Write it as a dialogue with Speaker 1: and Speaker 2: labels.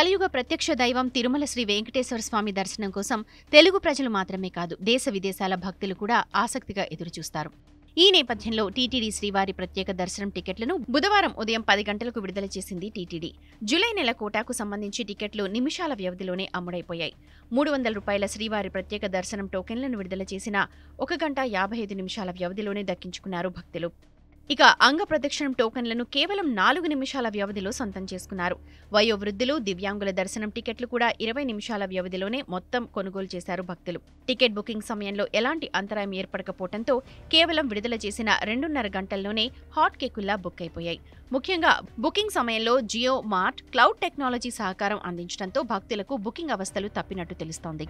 Speaker 1: కలియుగ ప్రత్యక్ష దైవం తిరుమల శ్రీ వెంకటేశ్వర స్వామి దర్శనం కోసం తెలుగు ప్రజలు మాత్రమే కాదు, దేశ విదేశాల భక్తులు కూడా ఆసక్తిగా ఎదురుచూస్తారు. ఈ నేపథ్యంలో టీటీడీ శ్రీవారి ప్రత్యేక దర్శనం టికెట్లను బుధవారం ఉదయం 10 గంటలకు విడుదల చేసింది టీటీడీ. జూలై నెల కోటాకు సంబంధించి టికెట్లు నిమిషాల వ్యవధిలోనే అమ్ముడైపోయాయి. 300 రూపాయల శ్రీవారి ప్రత్యేక దర్శనం టోకెన్లను విడుదల చేసిన 1 గంట 55 నిమిషాల వ్యవధిలోనే దక్కించుకున్నారు భక్తులు. ఇక అంగ ప్రదక్షిణం టోకెన్లను కేవలం 4 నిమిషాల వ్యవధిలో సొంతం చేసుకున్నారు. వయోవృద్ధులు, దివ్యాంగుల దర్శనం టికెట్లు కూడా 20 నిమిషాల వ్యవధిలోనే మొత్తం కొనుగోలు చేశారు భక్తులు. టికెట్ బుకింగ్ సమయంలో ఎలాంటి అంతరాయం ఏర్పడకపోవడంతో కేవలం విడుదల చేసిన 2.5 గంటల్లోనే హాట్ కేకుల్లా బుక్ అయిపోయాయి. ముఖ్యంగా బుకింగ్ సమయంలో జియో మార్ట్ క్లౌడ్ టెక్నాలజీ సహకారం అందించడంతో భక్తులకు బుకింగ్ అవస్థలు తప్పినట్టు తెలుస్తోంది.